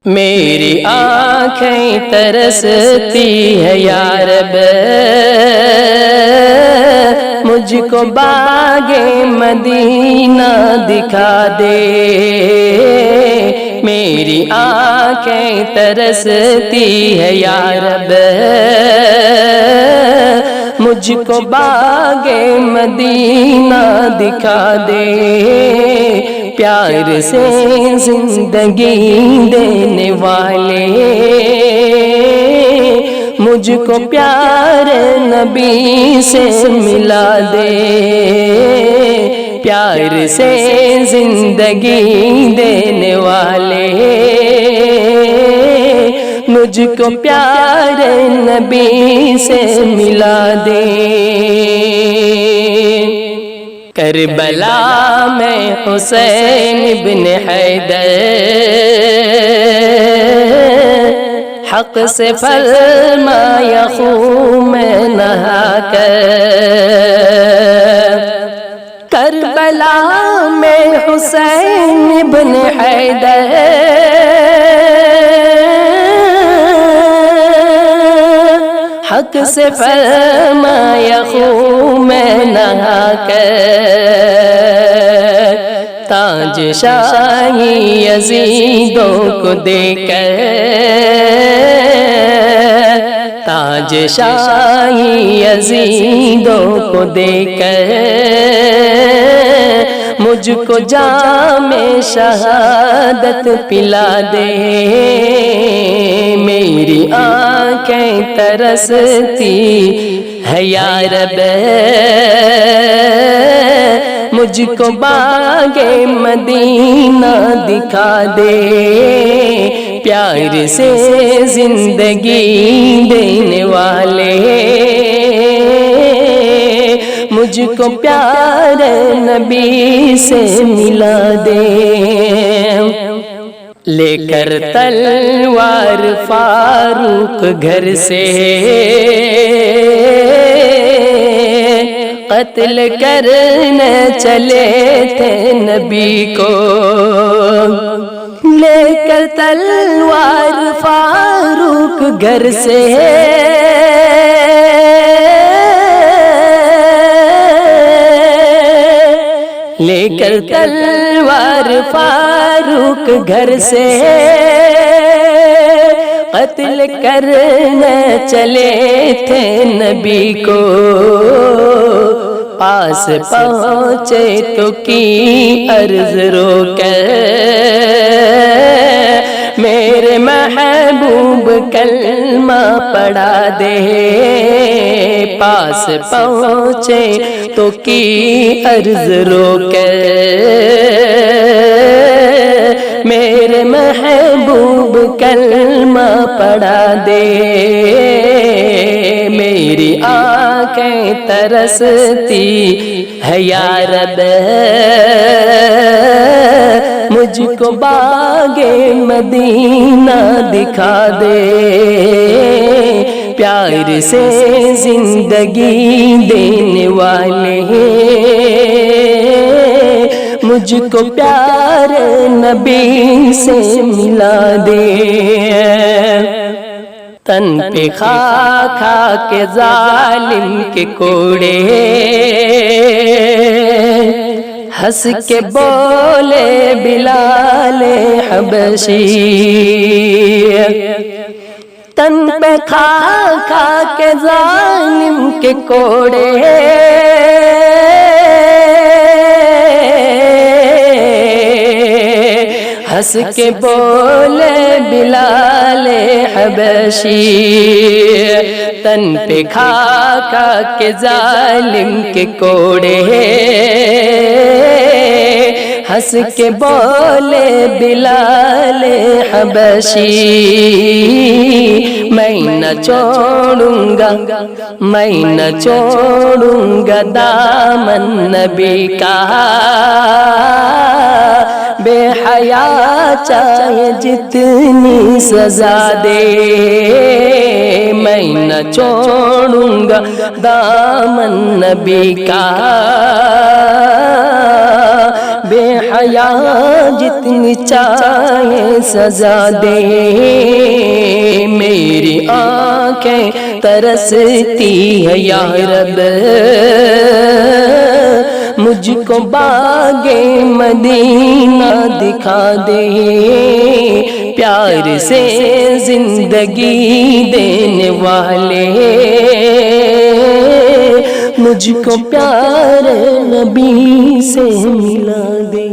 میری آنکھیں ترستی ہے یا رب، مجھ کو باغ مدینہ دکھا دے۔ میری آنکھیں ترستی ہے یا رب، مجھ کو باغ مدینہ دکھا دے۔ پیار سے زندگی دینے والے مجھ کو پیار نبی سے ملا دے۔ پیار سے زندگی دینے والے مجھ کو پیار نبی سے ملا دے۔ کربلا میں حسین ابن حیدر حق سے فرمایا خون میں نہا کر۔ کربلا میں حسین ابن حیدر حق سے فرمایا خون میں نہا کر۔ تاج شاہی یزیدوں کو دے کر، تاج شاہی یزیدوں کو دے کر، مجھ کو جام شہادت پلا دے۔ میری آنکھیں ترستی ہے یا رب، مجھ کو باغ مدینہ دکھا دے۔ پیار سے زندگی دینے والے مجھ کو پیار نبی سے ملا دے۔ لے کر تلوار فاروق گھر سے قتل کرنے چلے تھے نبی کو۔ لے کر تلوار فاروق گھر سے لے کر تلوار فاروق گھر سے قتل کرنے چلے تھے نبی کو۔ پاس پہنچے تو کی عرض رو کر، میرے محبوب کلمہ پڑھا دے۔ پاس پہنچے تو کی عرض رو کر، میرے محبوب کلمہ پڑھا دے۔ میری آنکھیں ترستی ہے یا رب، مجھ کو باغ مدینہ دکھا دے۔ پیار سے زندگی دینے والے مجھ کو پیار نبی سے ملا دے۔ تن پہ کھا کھا کے ظالم کے کوڑے، ہنس کے بولے بلال حبشی۔ تن پہ کھا کھا کے ظالم کے کوڑے، ہنس کے بولے بلال حبشی۔ تن پہ کھا کھا کے ظالم کے کوڑے، ہنس کے بولے بلال حبشی۔ میں نہ چھوڑوں گا، میں نہ چھوڑوں گا دامن نبی کا، بے حیا چاہے جتنی سزا دے۔ میں نہ چھوڑوں گا دامن نبی کا، بے حیا جتنی چاہے سزا دے، میری آنکھیں ترستی ہے یا رب، مجھ کو باغ مدینہ دکھا دے، پیار سے زندگی دینے والے مجھ کو پیار نبی سے ملا دے۔